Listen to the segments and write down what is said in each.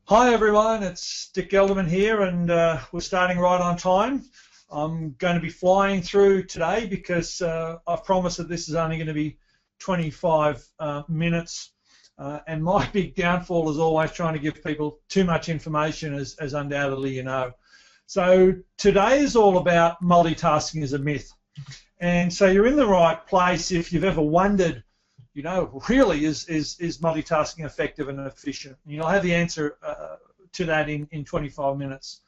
Hi everyone, it's Dick Gelderman here, and we're starting right on time. I'm going to be flying through today because I've promised that this is only going to be 25 minutes, and my big downfall is always trying to give people too much information, as undoubtedly you know. So today is all about multitasking as a myth, and so you're in the right place if you've ever wondered, you know, really, is multitasking effective and efficient? And you'll have the answer to that in 25 minutes.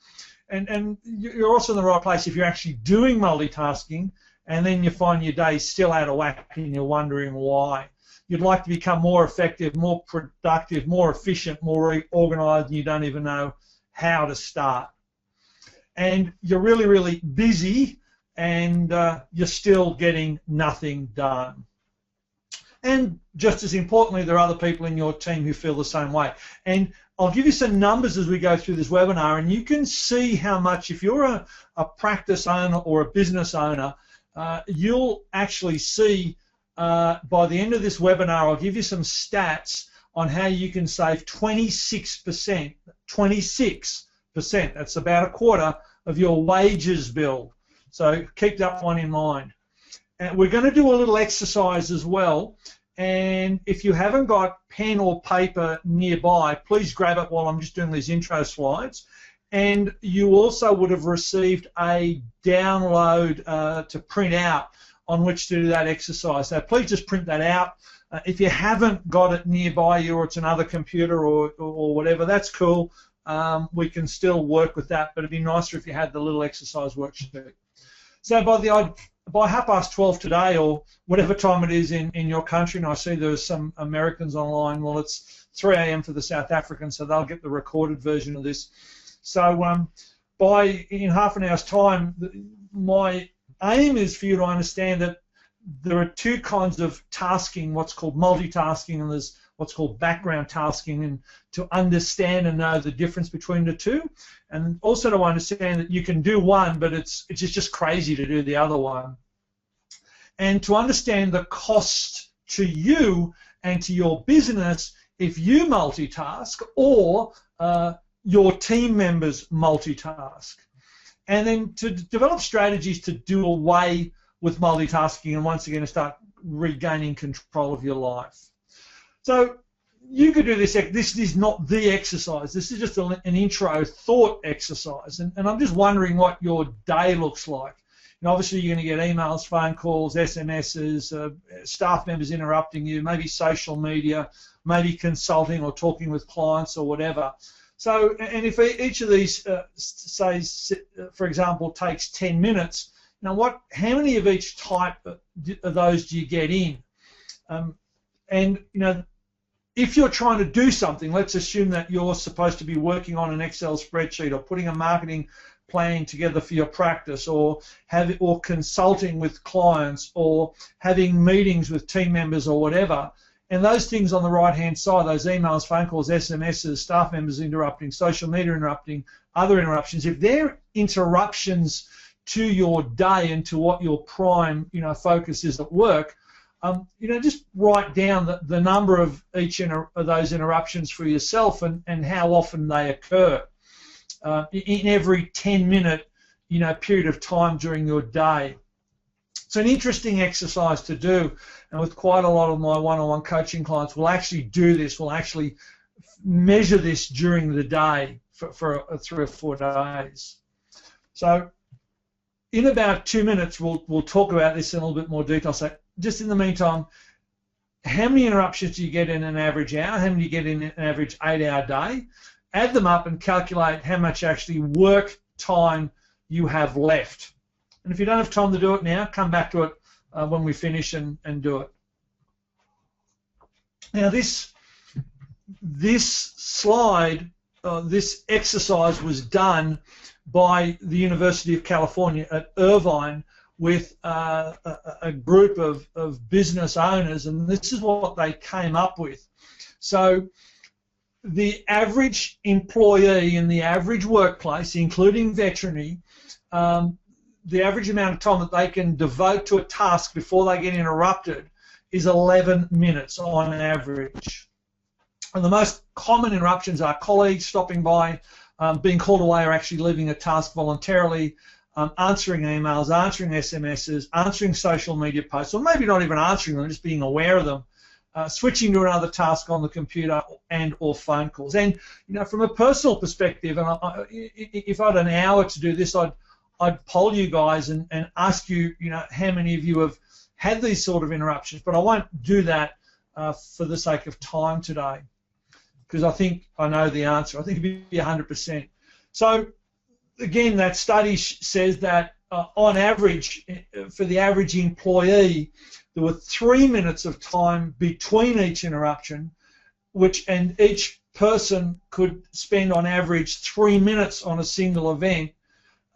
And you're also in the right place if you're actually doing multitasking and then you find your day still out of whack and you're wondering why. You'd like to become more effective, more productive, more efficient, more organised, and you don't even know how to start. And you're really, really busy and you're still getting nothing done. And just as importantly, there are other people in your team who feel the same way. And I'll give you some numbers as we go through this webinar, and you can see how much, if you're a practice owner or a business owner, you'll actually see by the end of this webinar, I'll give you some stats on how you can save 26%, 26%, that's about a quarter of your wages bill. So keep that one in mind. And we're going to do a little exercise as well, and if you haven't got pen or paper nearby, please grab it while I'm just doing these intro slides. And you also would have received a download to print out on which to do that exercise. So please just print that out. If you haven't got it nearby you, or it's another computer or whatever, that's cool. We can still work with that, but it'd be nicer if you had the little exercise worksheet. So by 12:30 today, or whatever time it is in your country, and I see there's some Americans online, well, it's 3 a.m. for the South Africans, so they'll get the recorded version of this. So in half an hour's time, my aim is for you to understand that there are two kinds of tasking, what's called multitasking, and there's what's called background tasking, and to understand and know the difference between the two, and also to understand that you can do one, but it's just crazy to do the other one, and to understand the cost to you and to your business if you multitask or your team members multitask, and then to develop strategies to do away with multitasking and once again to start regaining control of your life. So you could do this. This is not the exercise. This is just an intro thought exercise. And I'm just wondering what your day looks like. And obviously you're going to get emails, phone calls, SMSs, staff members interrupting you, maybe social media, maybe consulting or talking with clients or whatever. So, and if each of these, say, for example, takes 10 minutes, now how many of each type of those do you get in? And, you know, if you're trying to do something, let's assume that you're supposed to be working on an Excel spreadsheet or putting a marketing plan together for your practice, or consulting with clients, or having meetings with team members or whatever, and those things on the right-hand side, those emails, phone calls, SMSs, staff members interrupting, social media interrupting, other interruptions, if they're interruptions to your day and to what your prime, you know, focus is at work, you know, just write down the number of each of those interruptions for yourself and how often they occur in every 10-minute, you know, period of time during your day. It's an interesting exercise to do, and with quite a lot of my one-on-one coaching clients, we'll actually do this. We'll actually measure this during the day for 3 or 4 days. So in about 2 minutes, we'll talk about this in a little bit more detail. So just in the meantime, how many interruptions do you get in an average hour? How many do you get in an average 8-hour day? Add them up and calculate how much actually work time you have left. And if you don't have time to do it now, come back to it when we finish and do it. Now this slide, this exercise was done by the University of California at Irvine with a group of business owners, and this is what they came up with. So the average employee in the average workplace, including veterinary, the average amount of time that they can devote to a task before they get interrupted is 11 minutes on average. And the most common interruptions are colleagues stopping by, being called away or actually leaving a task voluntarily, answering emails, answering SMSs, answering social media posts, or maybe not even answering them, just being aware of them, switching to another task on the computer and or phone calls. And from a personal perspective, and if I had an hour to do this, I'd poll you guys and ask you, how many of you have had these sort of interruptions. But I won't do that for the sake of time today, because I think I know the answer. I think it'd be 100%. So again, that study says that on average, for the average employee, there were 3 minutes of time between each interruption, and each person could spend on average 3 minutes on a single event,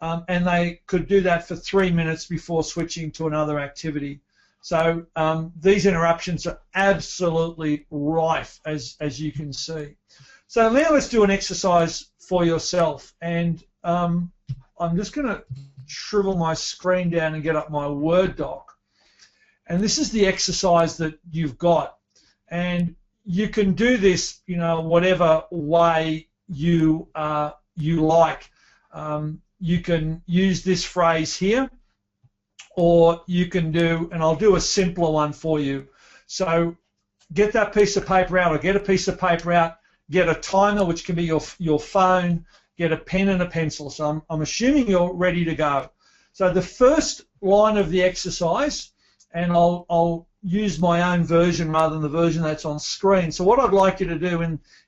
and they could do that for 3 minutes before switching to another activity. So these interruptions are absolutely rife, as you can see. So now let's do an exercise for yourself, and I'm just going to shrivel my screen down and get up my Word doc. And this is the exercise that you've got, and you can do this, whatever way you like. You can use this phrase here, or you can do, and I'll do a simpler one for you. So get that piece of paper out, or get a piece of paper out, get a timer, which can be your phone, get a pen and a pencil. So I'm assuming you're ready to go. So the first line of the exercise, and I'll use my own version rather than the version that's on screen. So what I'd like you to do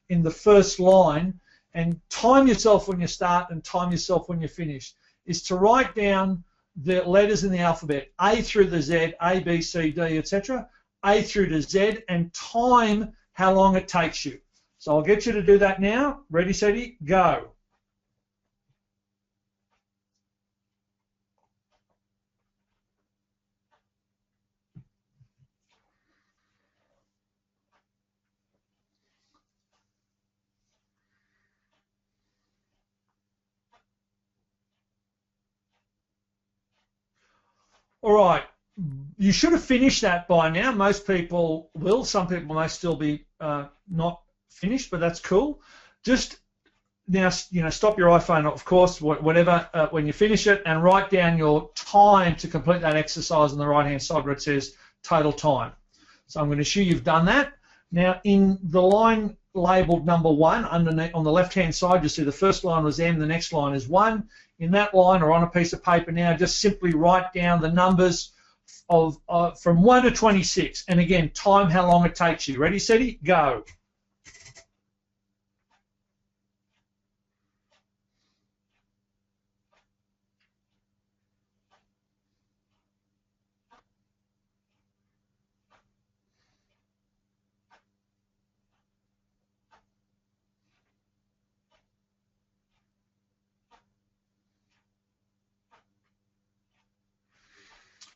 in the first line, and time yourself when you start and time yourself when you finish, is to write down the letters in the alphabet, A through the Z, A, B, C, D, etc., A through to Z, and time how long it takes you. So I'll get you to do that now. Ready, steady, go. All right, you should have finished that by now. Most people will. Some people may still be not finished, but that's cool. Just now, stop your iPhone, of course, whatever, when you finish it, and write down your time to complete that exercise on the right-hand side where it says total time. So I'm going to assume you've done that. Now, in the line labelled number 1, underneath on the left-hand side, you see the first line was M, the next line is 1. In that line, or on a piece of paper now, just simply write down the numbers of from 1 to 26, and again, time how long it takes you. Ready, steady, go.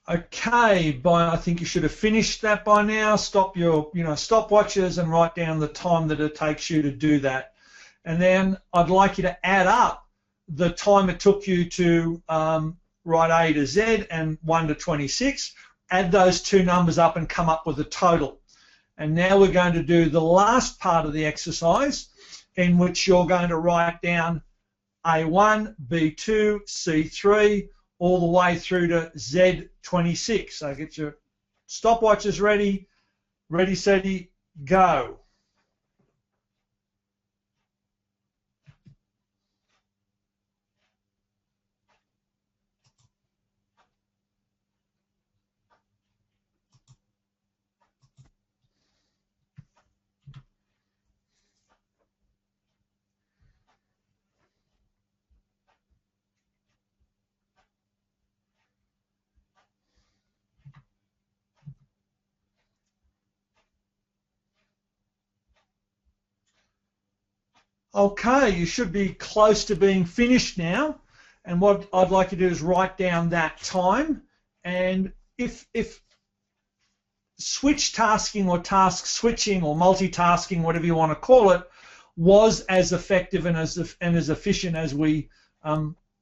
Okay, I think you should have finished that by now. Stop your stopwatches and write down the time that it takes you to do that. And then I'd like you to add up the time it took you to write A to Z and 1 to 26. Add those two numbers up and come up with a total. And now we're going to do the last part of the exercise, in which you're going to write down A1, B2, C3, all the way through to Z26. So get your stopwatches ready, steady, go. Okay, you should be close to being finished now, and what I'd like you to do is write down that time, and if switch tasking or task switching or multitasking, whatever you want to call it, was as effective and as efficient as we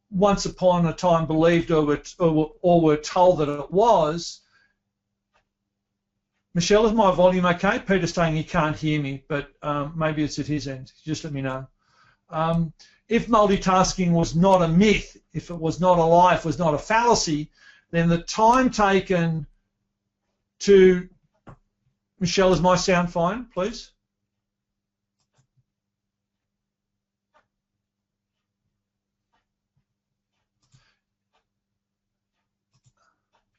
once upon a time believed or were told that it was, Michelle, is my volume okay? Peter's saying he can't hear me, but maybe it's at his end. Just let me know. If multitasking was not a myth, if it was not a lie, if it was not a fallacy, then the time taken to... Michelle, is my sound fine, please?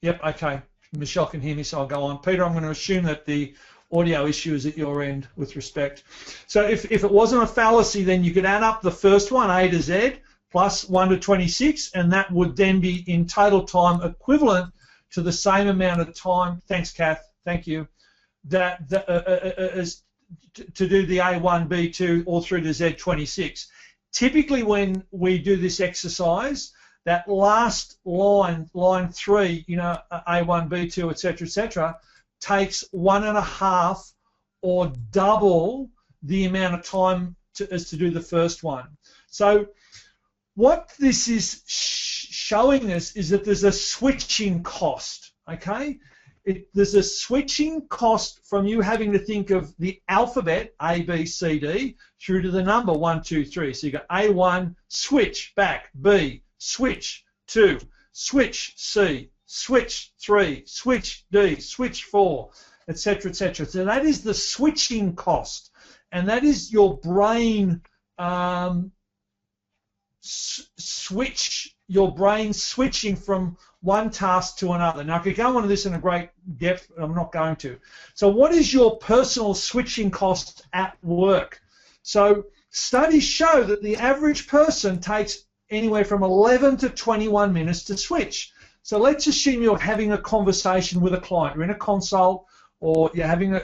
Yep, okay. Michelle can hear me, so I'll go on. Peter, I'm going to assume that the audio issue is at your end with respect. So if it wasn't a fallacy, then you could add up the first one, A to Z, plus 1 to 26, and that would then be in total time equivalent to the same amount of time, thanks Kath, thank you, that as to do the A1, B2, all through to Z26. Typically when we do this exercise, that last line, line 3, you know, A1, B2, etc., takes 1.5 or double the amount of time as to do the first one. So what this is showing us is that there's a switching cost, okay? There's a switching cost from you having to think of the alphabet, A, B, C, D, through to the number 1, 2, 3. So you got A1, switch, back, B, switch 2, switch C, switch 3, switch D, switch 4, etc., etc. So that is the switching cost, and that is your brain switching from one task to another. Now I could go on to this in a great depth, but I'm not going to. So what is your personal switching cost at work? So studies show that the average person takes anywhere from 11 to 21 minutes to switch. So let's assume you're having a conversation with a client. You're in a consult, or you're having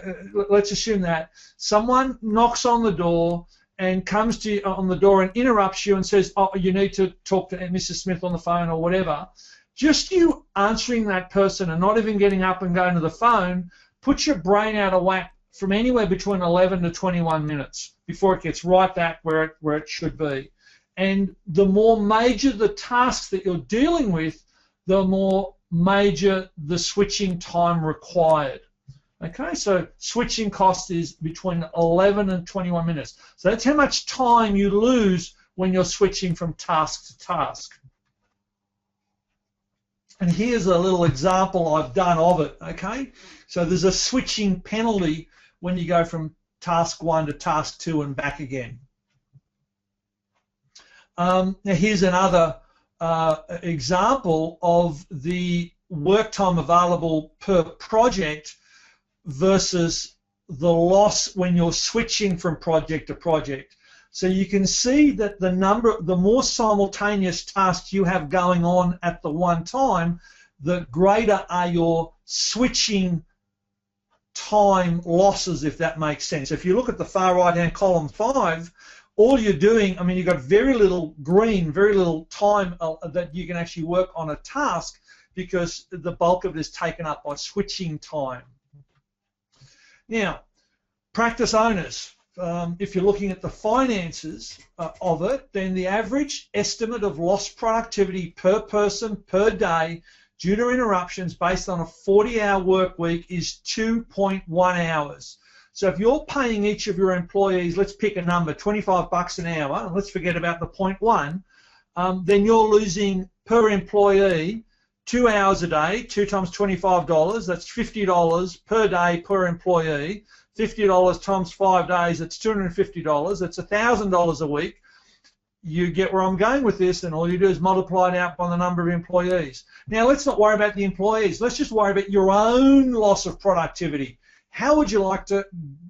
let's assume that someone knocks on the door and comes to you on the door and interrupts you and says, oh, you need to talk to Mrs. Smith on the phone or whatever. Just you answering that person and not even getting up and going to the phone puts your brain out of whack from anywhere between 11 to 21 minutes before it gets right back where it should be. And the more major the tasks that you're dealing with, the more major the switching time required. Okay, so switching cost is between 11 and 21 minutes. So that's how much time you lose when you're switching from task to task. And here's a little example I've done of it, okay? So there's a switching penalty when you go from task 1 to task 2 and back again. Now here's another example of the work time available per project versus the loss when you're switching from project to project. So you can see that the more simultaneous tasks you have going on at the one time, the greater are your switching time losses, if that makes sense. If you look at the far right hand column 5, all you're doing, I mean, you've got very little green, very little time that you can actually work on a task because the bulk of it is taken up by switching time. Now, practice owners, if you're looking at the finances of it, then the average estimate of lost productivity per person per day due to interruptions based on a 40-hour work week is 2.1 hours. So if you're paying each of your employees, let's pick a number, $25 an hour, and let's forget about the 0.1, then you're losing per employee 2 hours a day, 2 times $25, that's $50 per day per employee. $50 times 5 days, that's $250, that's $1,000 a week. You get where I'm going with this, and all you do is multiply it out by the number of employees. Now let's not worry about the employees, let's just worry about your own loss of productivity. How would you like to,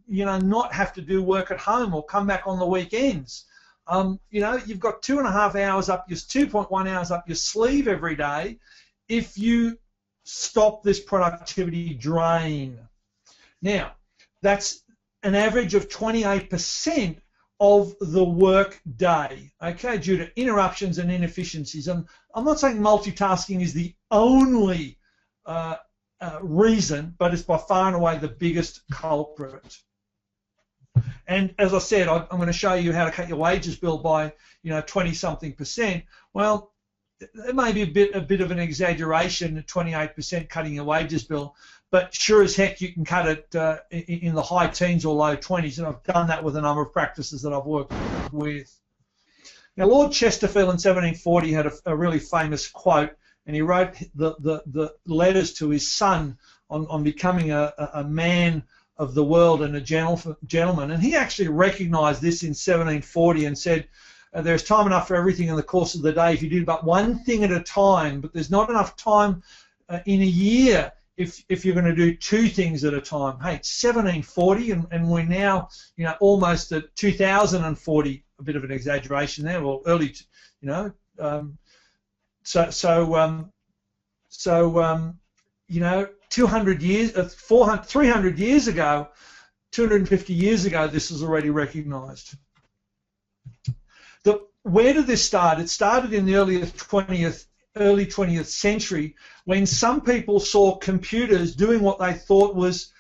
not have to do work at home or come back on the weekends? You've got 2.5 hours up your, 2.1 hours up your sleeve every day if you stop this productivity drain. Now, that's an average of 28% of the work day, okay, due to interruptions and inefficiencies. And I'm not saying multitasking is the only reason, but it's by far and away the biggest culprit. And as I said, I'm going to show you how to cut your wages bill by 20-something%. Well, it may be a bit of an exaggeration, 28% cutting your wages bill, but sure as heck you can cut it in the high teens or low 20s, and I've done that with a number of practices that I've worked with. Now, Lord Chesterfield in 1740 had a really famous quote, and he wrote the letters to his son on becoming a man of the world and a gentleman, and he actually recognised this in 1740 and said, there's time enough for everything in the course of the day if you do but one thing at a time, but there's not enough time in a year if you're going to do two things at a time. Hey, it's 1740 and we're now, almost at 2040, a bit of an exaggeration there, or early, 200 years, 300 years ago, 250 years ago, this was already recognised. Where did this start? It started in the early 20th century when some people saw computers doing what they thought was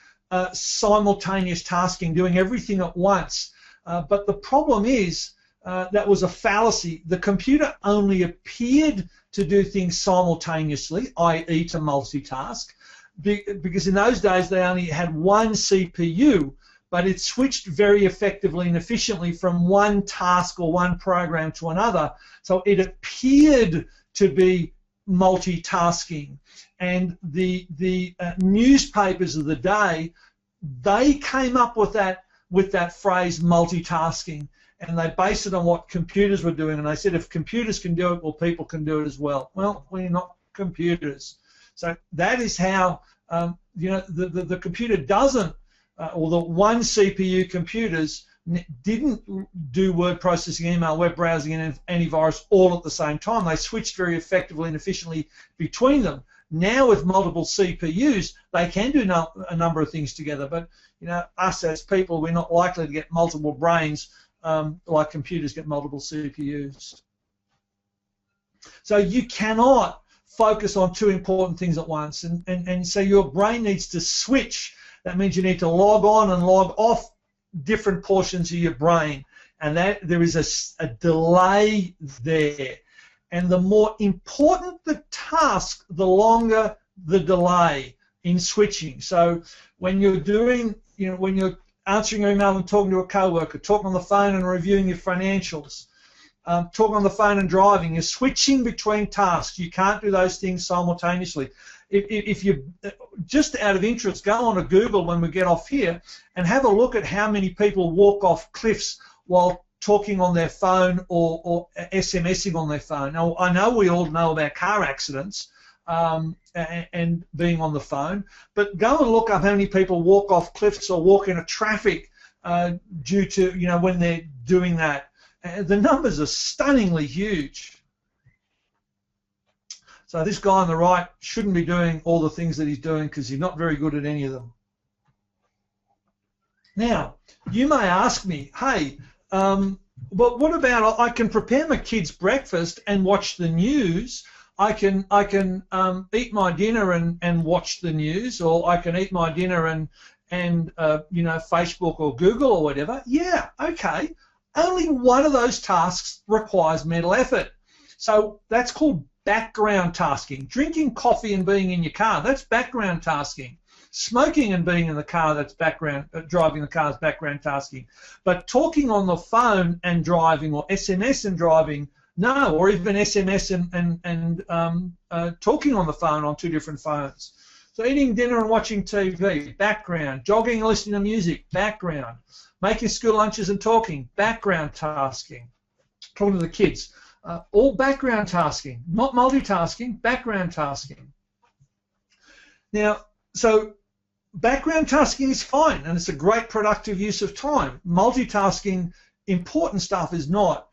simultaneous tasking, doing everything at once. But the problem is that was a fallacy. The computer only appeared to do things simultaneously, i.e. to multitask, because in those days they only had one CPU, but it switched very effectively and efficiently from one task or one program to another. So it appeared to be multitasking, and the newspapers of the day, they came up with that phrase multitasking, and they based it on what computers were doing, and they said if computers can do it, well, people can do it as well. Well, we're not computers. So that is how the computer doesn't, or the one CPU computers didn't do word processing, email, web browsing, and antivirus all at the same time. They switched very effectively and efficiently between them. Now with multiple CPUs, they can do a number of things together, but us as people, we're not likely to get multiple brains like computers get multiple CPUs. So you cannot focus on two important things at once, and so your brain needs to switch. That means you need to log on and log off different portions of your brain, and that there is a delay there. And the more important the task, the longer the delay in switching. So when you're doing, when you're answering your email and talking to a coworker, talking on the phone and reviewing your financials, talking on the phone and driving, you're switching between tasks. You can't do those things simultaneously. If you, just out of interest, go on to Google when we get off here and have a look at how many people walk off cliffs while talking on their phone or SMSing on their phone. Now, I know we all know about car accidents and being on the phone, but go and look up how many people walk off cliffs or walk into traffic due to, when they're doing that. The numbers are stunningly huge. So this guy on the right shouldn't be doing all the things that he's doing because he's not very good at any of them. Now, you may ask me, hey, but what about I can prepare my kids' breakfast and watch the news? I can eat my dinner and watch the news, or I can eat my dinner and Facebook or Google or whatever. Yeah, okay. Only one of those tasks requires mental effort. So that's called background tasking. Drinking coffee and being in your car, that's background tasking. Smoking and being in the car, that's background, driving the car is background tasking. But talking on the phone and driving, or SMS and driving, no, or even SMS and talking on the phone on two different phones. So eating dinner and watching TV, background. Jogging and listening to music, background. Making school lunches and talking, background tasking. Talking to the kids, all background tasking, not multitasking, background tasking. Now, so background tasking is fine, and it's a great productive use of time. Multitasking, important stuff, is not.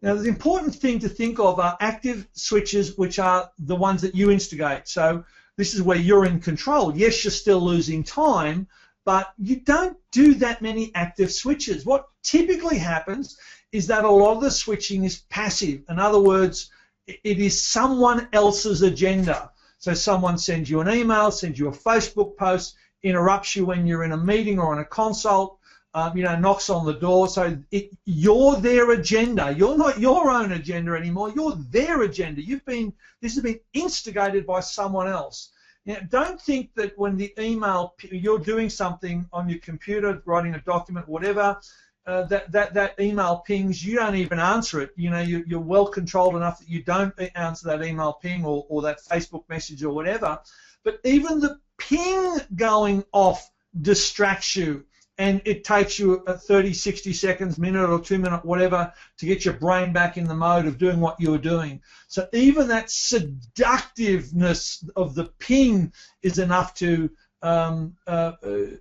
Now, the important thing to think of are active switches, which are the ones that you instigate. So this is where you're in control. Yes, you're still losing time, but you don't do that many active switches. What typically happens is that a lot of the switching is passive. In other words, it is someone else's agenda. So someone sends you an email, sends you a Facebook post, interrupts you when you're in a meeting or on a consult, knocks on the door. So you're their agenda. You're not your own agenda anymore. You're their agenda. This has been instigated by someone else. Now, don't think that when the email, you're doing something on your computer, writing a document, whatever, that email pings, you don't even answer it. You're well controlled enough that you don't answer that email ping or that Facebook message or whatever. But even the ping going off distracts you, and it takes you 30, 60 seconds, minute or 2 minute, whatever, to get your brain back in the mode of doing what you were doing. So even that seductiveness of the ping is enough to, of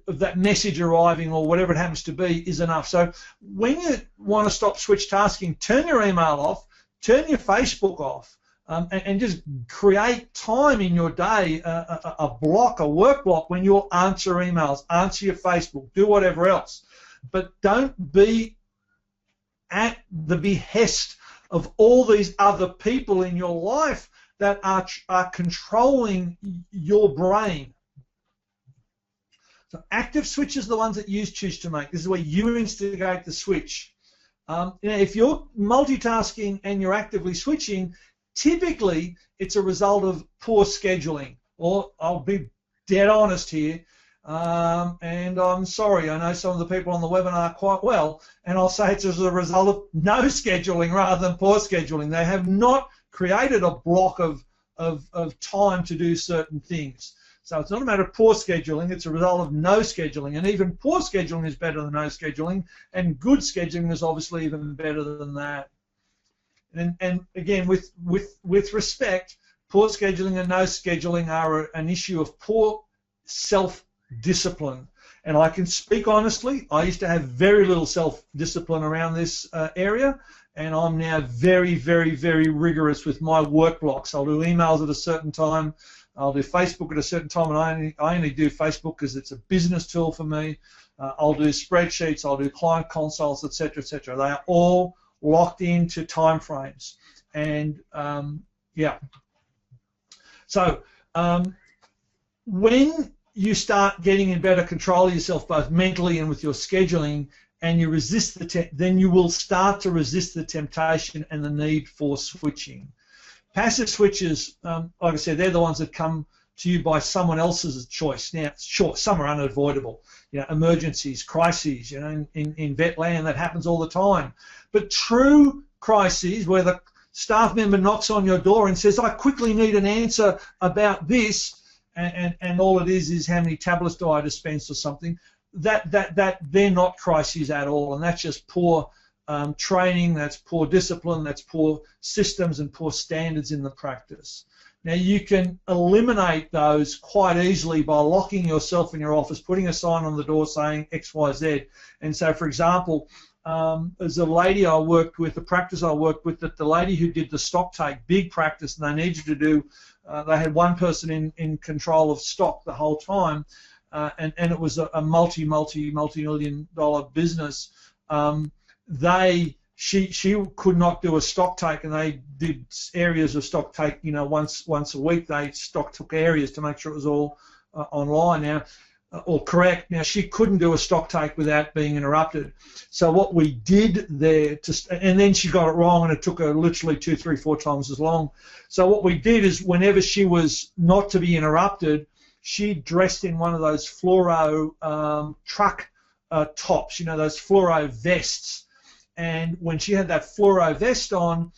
that message arriving or whatever it happens to be is enough. So when you want to stop switch tasking, turn your email off, turn your Facebook off, and just create time in your day, a work block when you'll answer emails, answer your Facebook, do whatever else. But don't be at the behest of all these other people in your life that are controlling your brain. So active switches are the ones that you choose to make. This is where you instigate the switch. If you're multitasking and you're actively switching, typically it's a result of poor scheduling, or I'll be dead honest here, and I'm sorry, I know some of the people on the webinar quite well, and I'll say it's as a result of no scheduling rather than poor scheduling. They have not created a block of time to do certain things. So it's not a matter of poor scheduling, it's a result of no scheduling, and even poor scheduling is better than no scheduling, and good scheduling is obviously even better than that. And again, with respect, poor scheduling and no scheduling are an issue of poor self-discipline. And I can speak honestly, I used to have very little self-discipline around this area, and I'm now very, very, very rigorous with my work blocks. I'll do emails at a certain time, I'll do Facebook at a certain time, and I only do Facebook because it's a business tool for me. I'll do spreadsheets, I'll do client consults, etc., etc. They are all locked into time frames, and yeah. So when you start getting in better control of yourself, both mentally and with your scheduling, and you resist then you will start to resist the temptation and the need for switching. Passive switches, like I said, they're the ones that come to you by someone else's choice. Now, sure, some are unavoidable. Emergencies, crises. In vet land that happens all the time. But true crises, where the staff member knocks on your door and says, "I quickly need an answer about this," and all it is how many tablets do I dispense or something. That they're not crises at all, and that's just poor training, that's poor discipline, that's poor systems and poor standards in the practice. Now you can eliminate those quite easily by locking yourself in your office, putting a sign on the door saying X, Y, Z. And so, for example, there's a lady I worked with, the practice I worked with, that the lady who did the stock take, big practice, and they needed to do, they had one person in control of stock the whole time, and it was a multi-million dollar business. She could not do a stock take, and they did areas of stock take, once a week. They stock took areas to make sure it was all online now, or correct. Now she couldn't do a stock take without being interrupted. So what we did there, and then she got it wrong, and it took her literally 2, 3, 4 times as long. So what we did is, whenever she was not to be interrupted, she dressed in one of those fluoro truck tops, those fluoro vests. And when she had that fluoro vest on,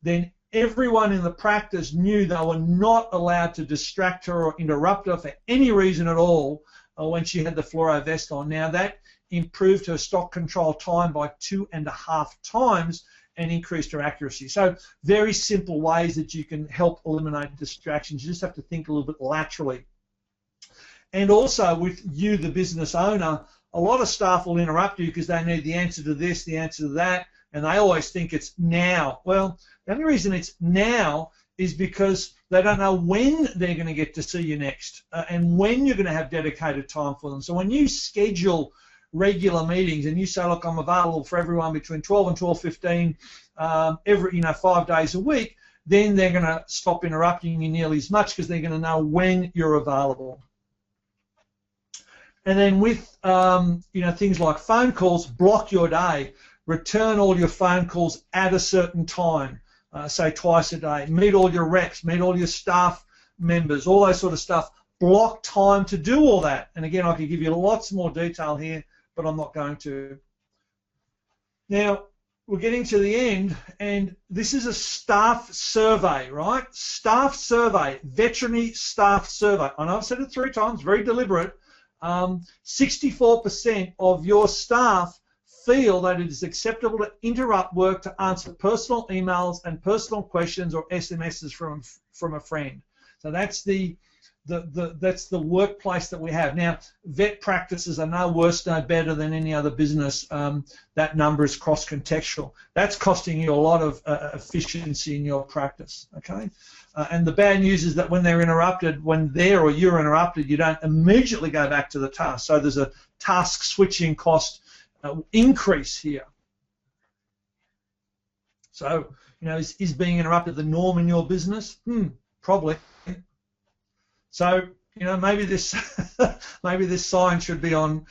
then everyone in the practice knew they were not allowed to distract her or interrupt her for any reason at all when she had the fluoro vest on. Now that improved her stock control time by 2.5 times and increased her accuracy. So very simple ways that you can help eliminate distractions. You just have to think a little bit laterally. And also with you, the business owner, a lot of staff will interrupt you because they need the answer to this, the answer to that, and they always think it's now. Well, the only reason it's now is because they don't know when they're going to get to see you next and when you're going to have dedicated time for them. So when you schedule regular meetings and you say, look, I'm available for everyone between 12 and 12:15 every 5 days a week, then they're going to stop interrupting you nearly as much because they're going to know when you're available. And then with things like phone calls, block your day. Return all your phone calls at a certain time, say twice a day. Meet all your reps, meet all your staff members, all those sort of stuff. Block time to do all that. And again, I could give you lots more detail here, but I'm not going to. Now, we're getting to the end, and this is a staff survey, right? Staff survey, veterinary staff survey. I know I've said it 3 times, very deliberate. 64% of your staff feel that it is acceptable to interrupt work to answer personal emails and personal questions or SMSs from a friend. So that's that's the workplace that we have. Now, vet practices are no worse, no better than any other business. That number is cross-contextual. That's costing you a lot of efficiency in your practice, okay? And the bad news is that when they're interrupted, when they're or you're interrupted, you don't immediately go back to the task. So there's a task switching cost increase here. So, is being interrupted the norm in your business? Probably. So, maybe this maybe this sign should be on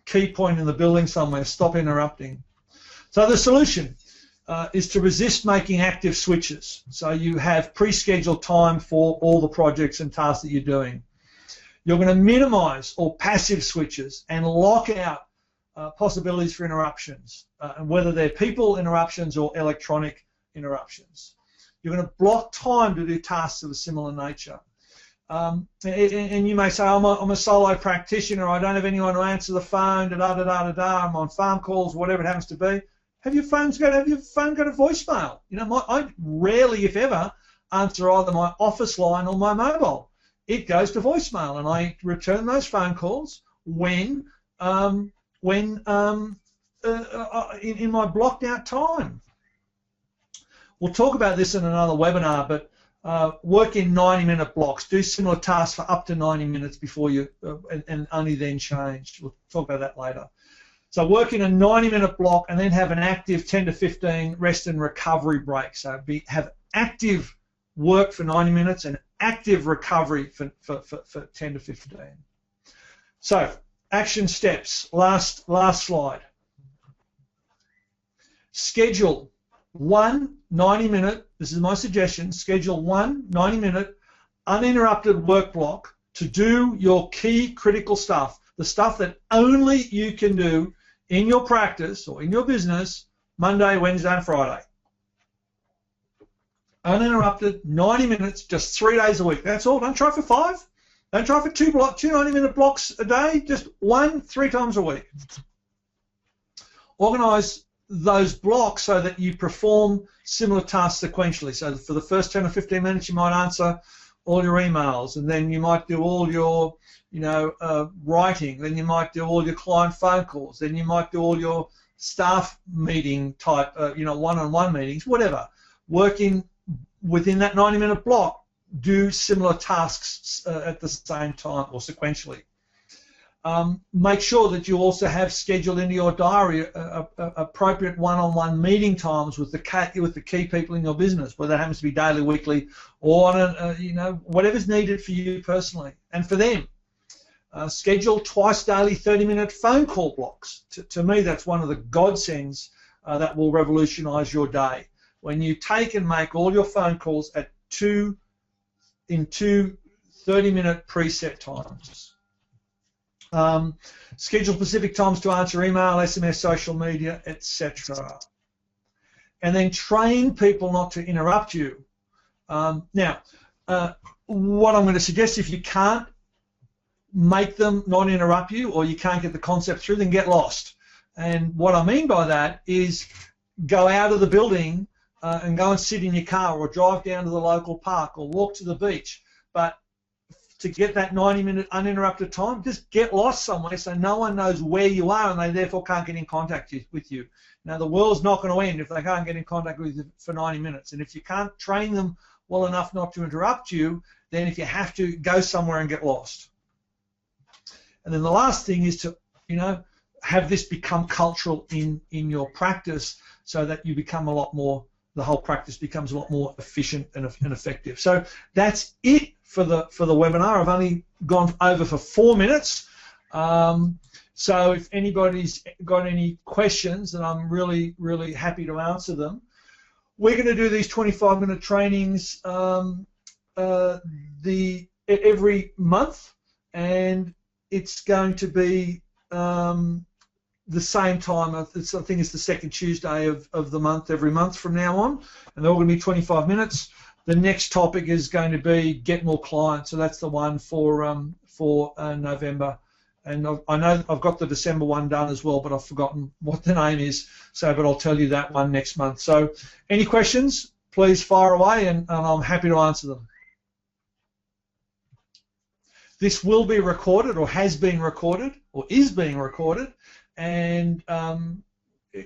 key point in the building somewhere. Stop interrupting. So the solution is to resist making active switches. So you have pre-scheduled time for all the projects and tasks that you're doing. You're going to minimize all passive switches and lock out possibilities for interruptions, and whether they're people interruptions or electronic interruptions. You're going to block time to do tasks of a similar nature. And you may say, I'm a solo practitioner, I don't have anyone to answer the phone, I'm on farm calls, whatever it happens to be. Have your phone got a voicemail? I rarely, if ever, answer either my office line or my mobile. It goes to voicemail, and I return those phone calls in my blocked out time. We'll talk about this in another webinar, but work in 90-minute blocks. Do similar tasks for up to 90 minutes before you, and only then change. We'll talk about that later. So work in a 90-minute block and then have an active 10 to 15 rest and recovery break. So have active work for 90 minutes and active recovery for 10 to 15. So action steps. Last slide. Schedule one 90-minute, this is my suggestion, schedule one 90-minute uninterrupted work block to do your key critical stuff, the stuff that only you can do in your practice or in your business Monday, Wednesday and Friday. Uninterrupted, 90 minutes, just 3 days a week. That's all. Don't try for 5. Don't try for two 90-minute blocks a day, just 1 3 times a week. Organise those blocks so that you perform similar tasks sequentially. So for the first 10 or 15 minutes you might answer all your emails, and then you might do all your writing, then you might do all your client phone calls, then you might do all your staff meeting type one-on-one meetings, whatever. Working within that 90-minute block, do similar tasks at the same time or sequentially. Make sure that you also have scheduled into your diary appropriate one-on-one meeting times with the key people in your business, whether that happens to be daily, weekly, or on whatever's needed for you personally and for them. Schedule twice daily 30-minute phone call blocks. To me, that's one of the godsends that will revolutionise your day. When you take and make all your phone calls in two 30-minute preset times. Schedule specific times to answer email, SMS, social media, etc. And then train people not to interrupt you. Now, what I'm going to suggest, if you can't make them not interrupt you or you can't get the concept through, then get lost. And what I mean by that is go out of the building and go and sit in your car or drive down to the local park or walk to the beach. But to get that 90-minute uninterrupted time, just get lost somewhere so no one knows where you are and they therefore can't get in contact with you. Now, the world's not going to end if they can't get in contact with you for 90 minutes. And if you can't train them well enough not to interrupt you, then if you have to, go somewhere and get lost. And then the last thing is to, have this become cultural in your practice so that you become a lot more the whole practice becomes a lot more efficient and effective. So that's it for the webinar. I've only gone over for 4 minutes. So if anybody's got any questions, then I'm really, really happy to answer them. We're going to do these 25-minute trainings every month, and it's going to be the same time. I think it's the second Tuesday of the month every month from now on, and they're all going to be 25 minutes. The next topic is going to be get more clients, so that's the one for November. And I know I've got the December one done as well, but I've forgotten what the name is. So, but I'll tell you that one next month. So, any questions, please fire away, and I'm happy to answer them. This will be recorded, or has been recorded, or is being recorded, and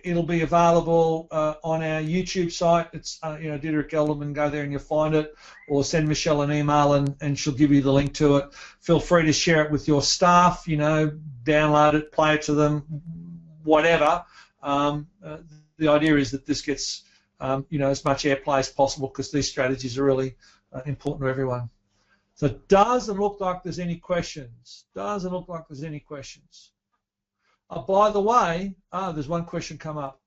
it'll be available on our YouTube site. It's Didrik Elderman. Go there and you'll find it, or send Michelle an email and she'll give you the link to it. Feel free to share it with your staff. Download it, play it to them, whatever. The idea is that this gets as much airplay as possible, because these strategies are really important to everyone. So it doesn't look like there's any questions. Doesn't look like there's any questions. By the way, there's one question come up.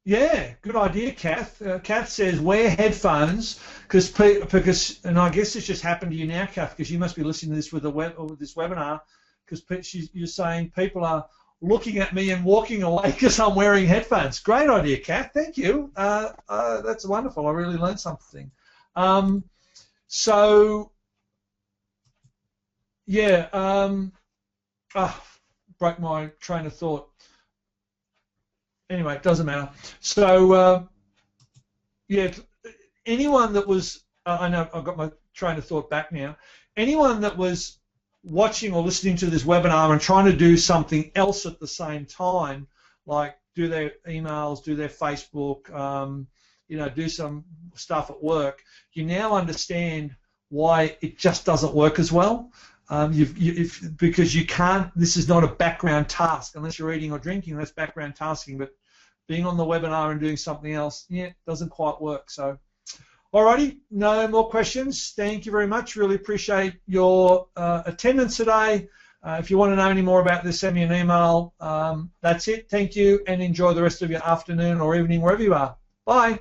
Yeah, good idea, Kath. Kath says wear headphones because, and I guess this just happened to you now, Kath, because you must be listening to this with this webinar, because you're saying people are looking at me and walking away because I'm wearing headphones. Great idea, Kath. Thank you. That's wonderful. I really learned something. Yeah, broke my train of thought. Anyway, it doesn't matter. So, yeah, anyone that was, I know I've got my train of thought back now. Anyone that was watching or listening to this webinar and trying to do something else at the same time, like do their emails, do their Facebook, do some stuff at work, you now understand why it just doesn't work as well. Because you can't, this is not a background task unless you're eating or drinking. That's background tasking, but being on the webinar and doing something else, yeah, doesn't quite work. So, alrighty, no more questions. Thank you very much. Really appreciate your attendance today. If you want to know any more about this, send me an email. That's it. Thank you, and enjoy the rest of your afternoon or evening wherever you are. Bye.